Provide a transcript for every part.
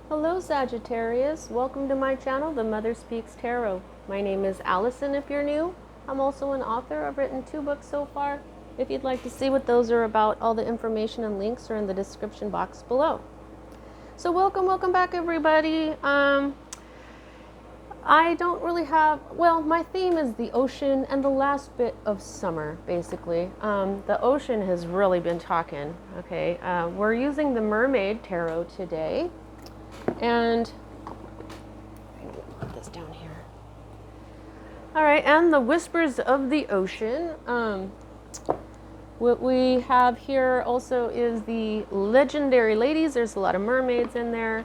Hello Sagittarius, welcome to my channel, The Mother Speaks Tarot. My name is Allison if you're new. I'm also an author. I've written 2 books so far. If you'd like to see what those are about, all the information and links are in the description box below. So welcome back everybody. I don't really have, well, my theme is the ocean and the last bit of summer, basically. The ocean has really been talking, okay? We're using the Mermaid Tarot today. And I'm going to put this down here. All right, and the Whispers of the Ocean. What we have here also is the legendary ladies. There's a lot of mermaids in there.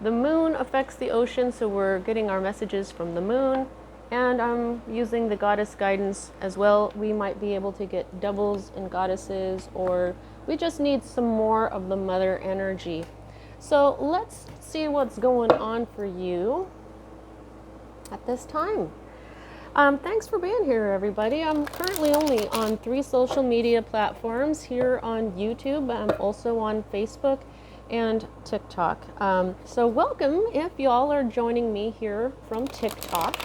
The moon affects the ocean, so we're getting our messages from the moon. And I'm using the goddess guidance as well. We might be able to get doubles in goddesses, or we just need some more of the mother energy. So let's see what's going on for you at this time. Thanks for being here, everybody. I'm currently only on 3 social media platforms here on YouTube. I'm also on Facebook and TikTok. So welcome if y'all are joining me here from TikTok.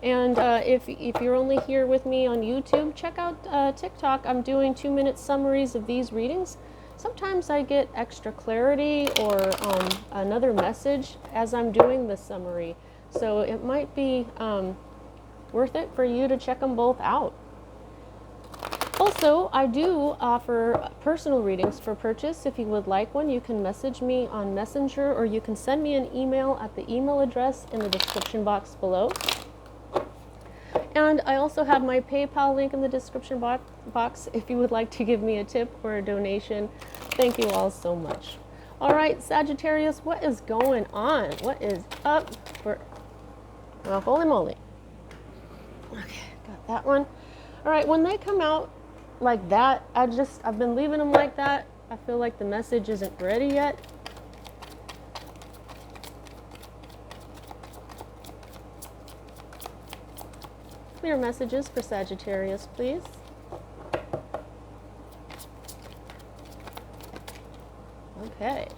And if you're only here with me on YouTube, check out TikTok. I'm doing 2-minute summaries of these readings. Sometimes I get extra clarity or another message as I'm doing the summary. So it might be worth it for you to check them both out. Also, I do offer personal readings for purchase. If you would like one, you can message me on Messenger, or you can send me an email at the email address in the description box below. And I also have my PayPal link in the description box if you would like to give me a tip or a donation. Thank you all so much. All right, Sagittarius, what is going on? What is up for... Well, holy moly. Okay, got that one. All right, when they come out like that, I've been leaving them like that. I feel like the message isn't ready yet. Clear messages for Sagittarius, please. Okay.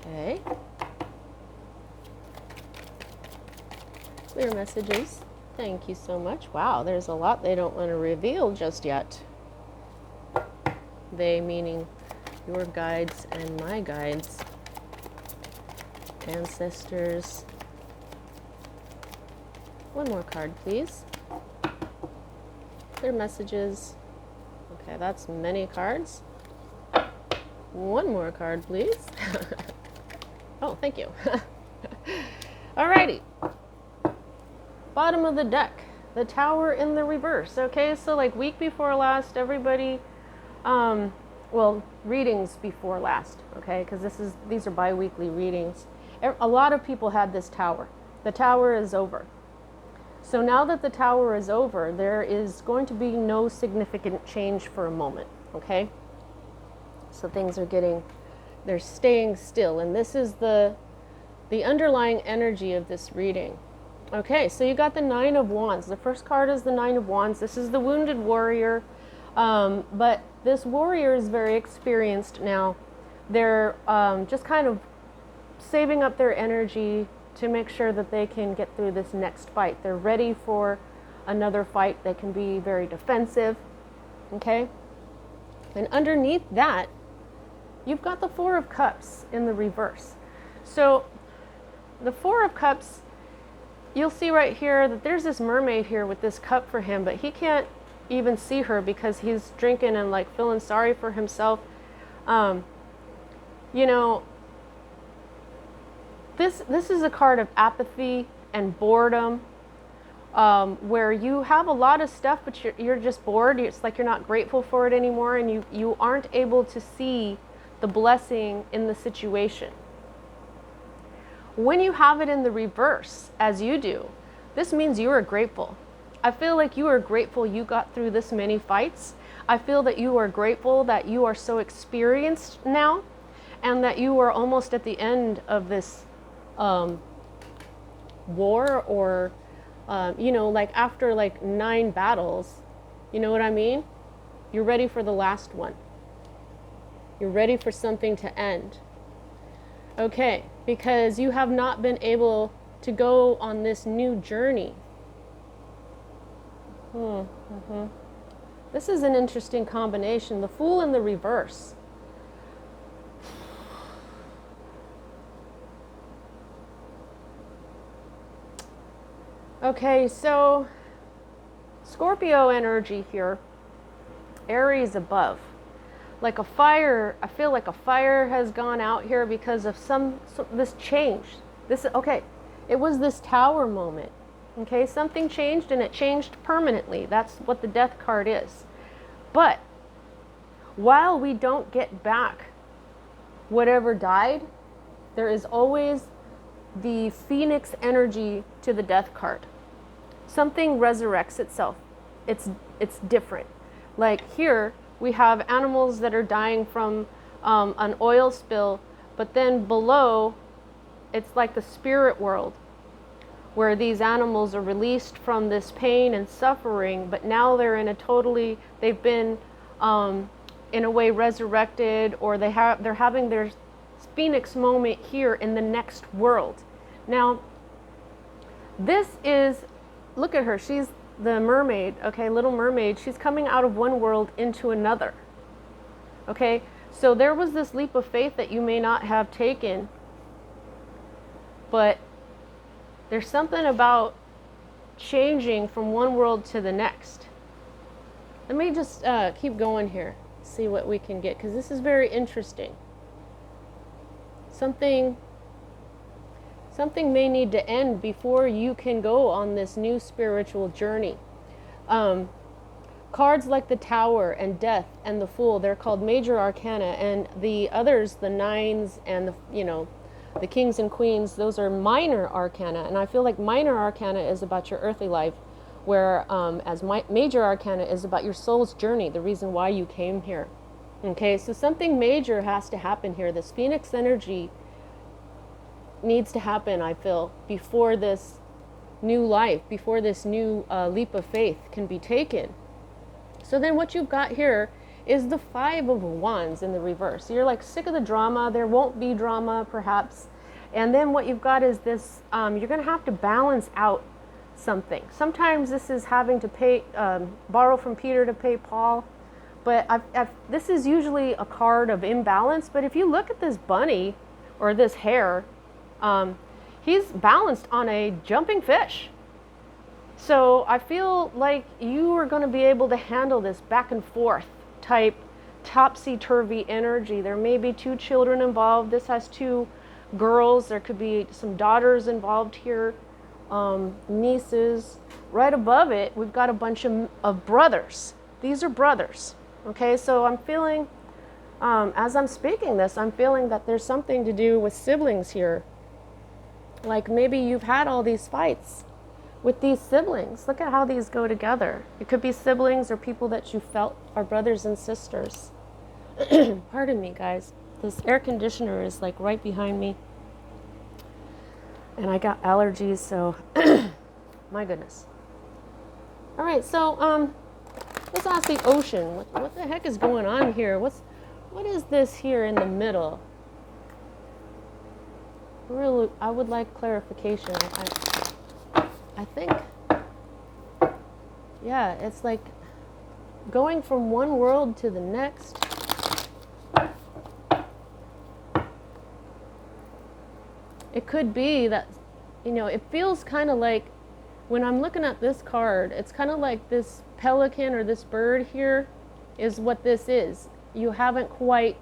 Okay. Clear messages. Thank you so much. Wow, there's a lot they don't want to reveal just yet. They meaning your guides and my guides, ancestors. One more card, please. Clear messages. Okay, that's many cards. One more card, please. Oh, thank you. Alrighty. Bottom of the deck, the Tower in the reverse. Okay, so like week before last, everybody, well, readings before last, okay, because these are bi-weekly readings. A lot of people had this Tower. The Tower is over. So now that the Tower is over, there is going to be no significant change for a moment, okay? So things are they're staying still, and this is the underlying energy of this reading. Okay, so you got the 9 of Wands. The first card is the 9 of Wands. This is the wounded warrior, but this warrior is very experienced now. They're just kind of saving up their energy to make sure that they can get through this next fight. They're ready for another fight. They can be very defensive, okay? And underneath that, you've got the 4 of Cups in the reverse. So the 4 of Cups, you'll see right here that there's this mermaid here with this cup for him, but he can't even see her because he's drinking and like feeling sorry for himself. You know, this is a card of apathy and boredom, where you have a lot of stuff, but you're just bored. It's like you're not grateful for it anymore, and you aren't able to see the blessing in the situation. When you have it in the reverse, as you do, this means you are grateful. I feel like you are grateful you got through this many fights. I feel that you are grateful that you are so experienced now, and that you are almost at the end of this war or You know, like after like 9 battles, you know what I mean? You're ready for the last one. You're ready for something to end. Okay, because you have not been able to go on this new journey. This is an interesting combination. The Fool and the reverse. Okay, so Scorpio energy here. Aries above. Like a fire, I feel like a fire has gone out here because of this change. Okay, it was this tower moment. Okay, something changed and it changed permanently. That's what the death card is. But while we don't get back whatever died, there is always the phoenix energy to the death card. Something resurrects itself. It's different. Like here, we have animals that are dying from an oil spill, but then below, it's like the spirit world, where these animals are released from this pain and suffering, but now they're in a they've been in a way resurrected, or they're having their phoenix moment here in the next world. Now, this is, look at her, she's the mermaid, okay, Little Mermaid. She's coming out of one world into another. Okay, so there was this leap of faith that you may not have taken, but there's something about changing from one world to the next. Let me just keep going here, see what we can get, because this is very interesting. Something may need to end before you can go on this new spiritual journey. Cards like the Tower and Death and the Fool, they're called major arcana, and the others, the Nines and the Kings and Queens, those are minor arcana. And I feel like minor arcana is about your earthly life, where major arcana is about your soul's journey, the reason why you came here. Okay, so something major has to happen here. This Phoenix energy needs to happen, I feel, before this new life, before this new leap of faith can be taken. So then what you've got here is the 5 of Wands in the reverse. You're like sick of the drama. There won't be drama, perhaps. And then what you've got is this, you're going to have to balance out something. Sometimes this is having to borrow from Peter to pay Paul. But this is usually a card of imbalance. But if you look at this bunny or this hare, he's balanced on a jumping fish. So I feel like you are going to be able to handle this back and forth type topsy-turvy energy. There may be 2 children involved. This has 2 girls. There could be some daughters involved here, nieces. Right above it, we've got a bunch of brothers. These are brothers. Okay, so I'm feeling, as I'm speaking this, I'm feeling that there's something to do with siblings here. Like maybe you've had all these fights with these siblings. Look at how these go together. It could be siblings or people that you felt are brothers and sisters. Pardon me, guys. This air conditioner is like right behind me. And I got allergies, so my goodness. All right, so let's ask the ocean. What the heck is going on here? What is this here in the middle? Really, I would like clarification. I think, yeah, it's like going from one world to the next. It could be that, it feels kind of like, when I'm looking at this card, it's kind of like this pelican or this bird here is what this is. You haven't quite,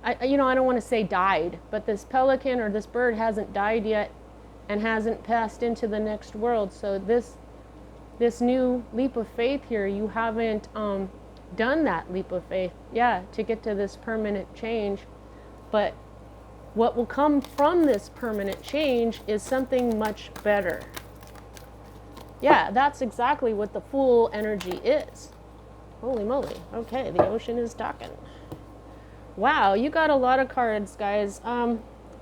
I don't want to say died, but this pelican or this bird hasn't died yet and hasn't passed into the next world. So this new leap of faith here, you haven't done that leap of faith, to get to this permanent change. But what will come from this permanent change is something much better. Yeah, that's exactly what the Fool energy is. Holy moly. Okay, the ocean is talking. Wow, you got a lot of cards, guys.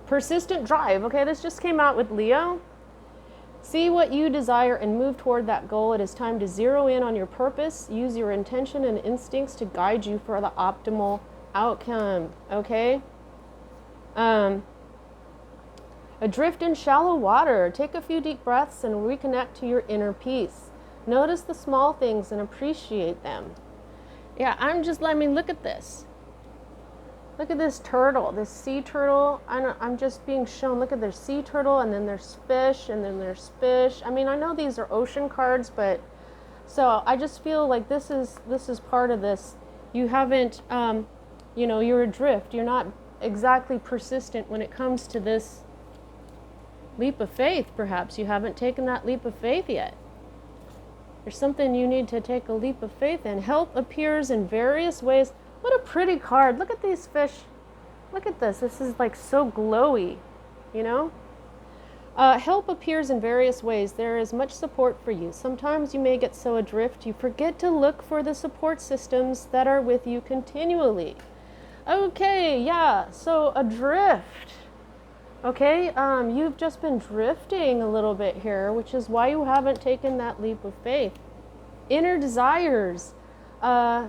Persistent drive. Okay, this just came out with Leo. See what you desire and move toward that goal. It is time to zero in on your purpose. Use your intention and instincts to guide you for the optimal outcome. Okay? Adrift in shallow water. Take a few deep breaths and reconnect to your inner peace. Notice the small things and appreciate them. Yeah, look at this. Look at this turtle, this sea turtle. I'm just being shown, look at there's sea turtle, and then there's fish, and then there's fish. I mean, I know these are ocean cards, but so I just feel like this is part of this. You haven't, you're adrift. You're not exactly persistent when it comes to this leap of faith, perhaps. You haven't taken that leap of faith yet. There's something you need to take a leap of faith in. Help appears in various ways. What a pretty card. Look at these fish. Look at this. This is like so glowy, you know? Help appears in various ways. There is much support for you. Sometimes you may get so adrift you forget to look for the support systems that are with you continually. Okay, yeah, so adrift. Okay, you've just been drifting a little bit here, which is why you haven't taken that leap of faith. Inner desires.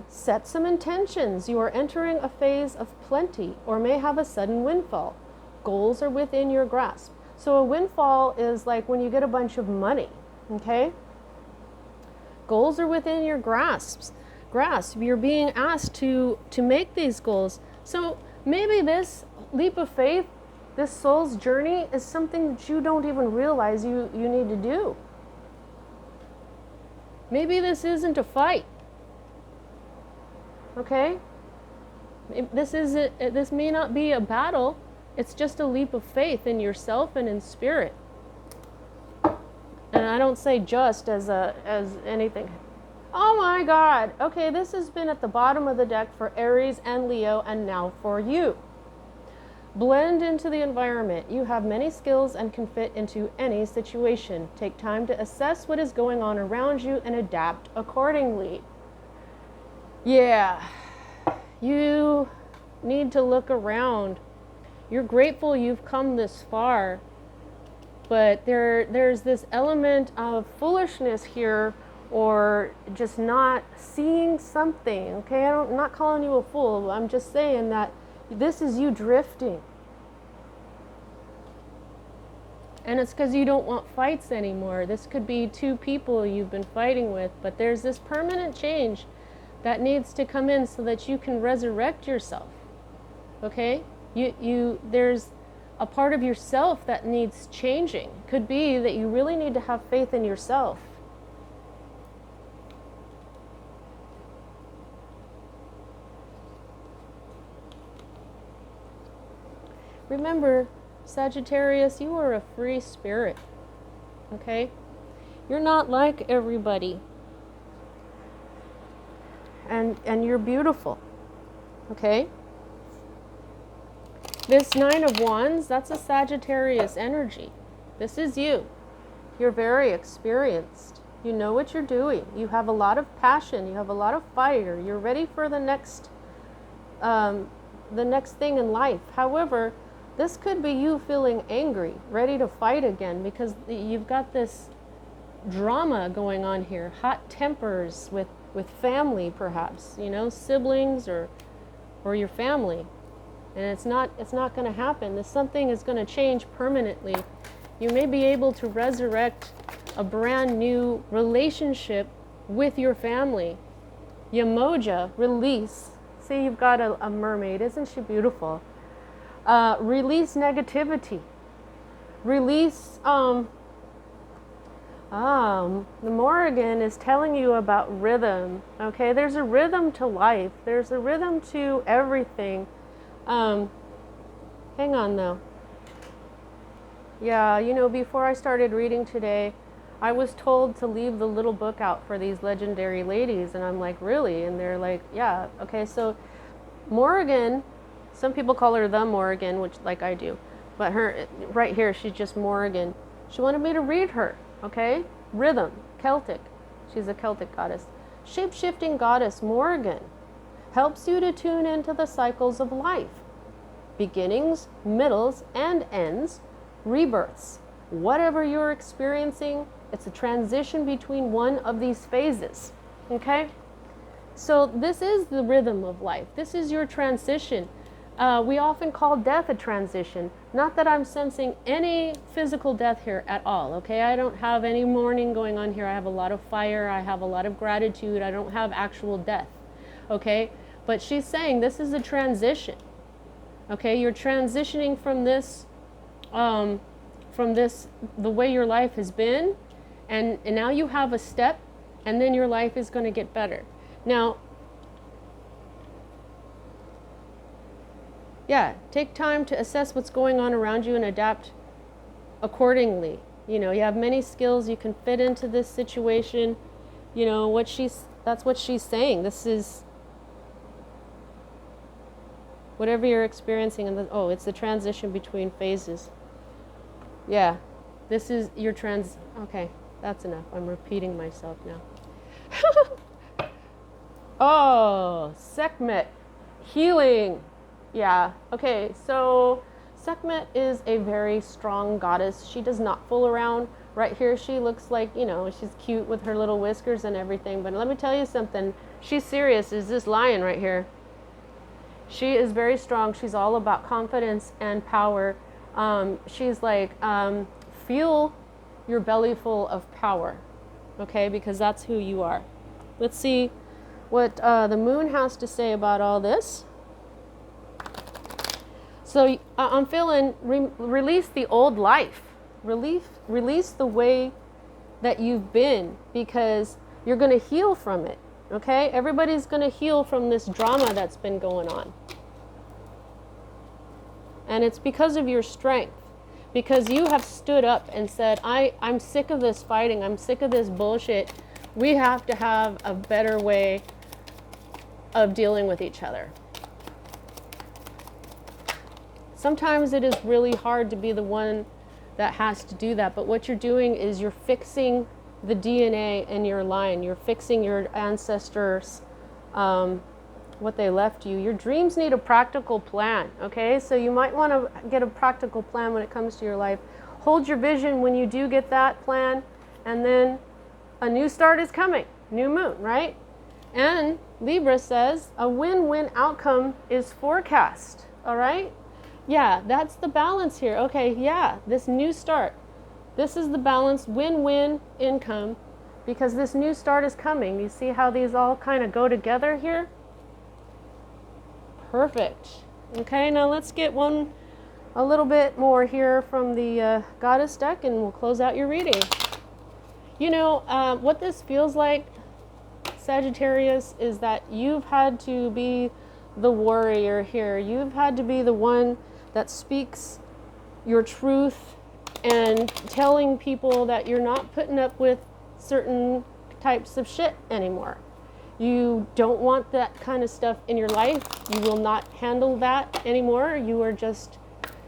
Set some intentions. You are entering a phase of plenty or may have a sudden windfall. Goals are within your grasp. So a windfall is like when you get a bunch of money, okay? Goals are within your grasp. You're being asked to make these goals. So maybe this leap of faith, this soul's journey is something that you don't even realize you need to do. Maybe this isn't a fight. Okay? This may not be a battle. It's just a leap of faith in yourself and in spirit. And I don't say just as anything. Oh my God. Okay, this has been at the bottom of the deck for Aries and Leo, and now for you. Blend into the environment. You have many skills and can fit into any situation. Take time to assess what is going on around you and adapt accordingly. Yeah, you need to look around. You're grateful you've come this far, but there's this element of foolishness here, or just not seeing something, okay? I'm not calling you a fool. I'm just saying that this is you drifting. And it's because you don't want fights anymore. This could be two people you've been fighting with, but there's this permanent change that needs to come in so that you can resurrect yourself. Okay? There's a part of yourself that needs changing. Could be that you really need to have faith in yourself. Remember, Sagittarius, you are a free spirit. Okay? You're not like everybody. And you're beautiful. Okay? This 9 of Wands, that's a Sagittarius energy. This is you. You're very experienced. You know what you're doing. You have a lot of passion. You have a lot of fire. You're ready for the next thing in life. However, this could be you feeling angry, ready to fight again, because you've got this drama going on here. Hot tempers with family, perhaps, you know, siblings or your family. And it's not going to happen. Something is going to change permanently. You may be able to resurrect a brand new relationship with your family. Yamoja, release. See, you've got a mermaid. Isn't she beautiful? Release negativity. Release, the Morrigan is telling you about rhythm. Okay, there's a rhythm to life. There's a rhythm to everything. Hang on though. Yeah, you know, before I started reading today, I was told to leave the little book out for these legendary ladies, and I'm like, really? And they're like, yeah. Okay, so Morrigan, some people call her the Morrigan, which like I do, but her right here, she's just Morrigan. She wanted me to read her. Okay, rhythm, Celtic. She's a Celtic goddess. Shape-shifting goddess Morrigan helps you to tune into the cycles of life. Beginnings, middles, and ends, rebirths. whatever you're experiencing, it's a transition between one of these phases. Okay? So this is the rhythm of life. This is your transition. We often call death a transition. Not that I'm sensing any physical death here at all, okay? I don't have any mourning going on here. I have a lot of fire. I have a lot of gratitude. I don't have actual death, okay? But she's saying this is a transition, okay? You're transitioning from this, the way your life has been, and now you have a step, and then your life is going to get better. Now, yeah, take time to assess what's going on around you and adapt accordingly. You know, you have many skills, you can fit into this situation. You know, that's what she's saying. This is whatever you're experiencing, and it's the transition between phases. Yeah, this is your okay, that's enough. I'm repeating myself now. Oh, Sekhmet, healing. Yeah, okay, so Sekhmet is a very strong goddess. She does not fool around. Right here, she looks like, you know, she's cute with her little whiskers and everything. But let me tell you something. She's serious. Is this lion right here? She is very strong. She's all about confidence and power. She's like, feel your belly full of power, okay? Because that's who you are. Let's see what the moon has to say about all this. So I'm feeling release the old life. Release the way that you've been, because you're going to heal from it, okay? Everybody's going to heal from this drama that's been going on. And it's because of your strength. Because you have stood up and said, I'm sick of this fighting. I'm sick of this bullshit. We have to have a better way of dealing with each other. Sometimes it is really hard to be the one that has to do that, but what you're doing is you're fixing the DNA in your line. You're fixing your ancestors, what they left you. Your dreams need a practical plan, okay? So you might want to get a practical plan when it comes to your life. Hold your vision when you do get that plan, and then a new start is coming. New moon, right? And Libra says a win-win outcome is forecast, all right? Yeah, that's the balance here. Okay, yeah, this new start. This is the balance, win-win income, because this new start is coming. You see how these all kind of go together here? Perfect. Okay, now let's get a little bit more here from the Goddess deck, and we'll close out your reading. You know, what this feels like, Sagittarius, is that you've had to be the warrior here. You've had to be the one that speaks your truth and telling people that you're not putting up with certain types of shit anymore. You don't want that kind of stuff in your life. You will not handle that anymore. You are just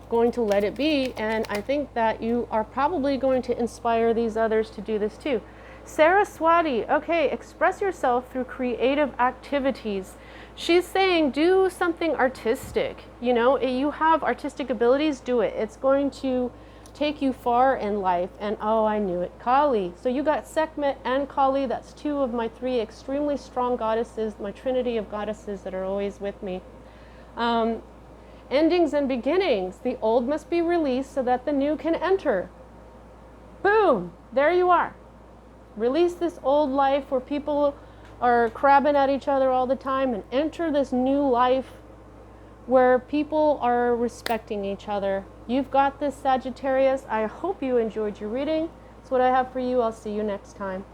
going to let it be. And I think that you are probably going to inspire these others to do this too. Saraswati, okay, express yourself through creative activities. She's saying do something artistic. You know, you have artistic abilities, do it. It's going to take you far in life. And oh, I knew it, Kali. So you got Sekhmet and Kali. That's two of my three extremely strong goddesses, my trinity of goddesses that are always with me. Endings and beginnings. The old must be released so that the new can enter. Boom, there you are. Release this old life where people are crabbing at each other all the time, and enter this new life where people are respecting each other. You've got this, Sagittarius. I hope you enjoyed your reading. That's what I have for you. I'll see you next time.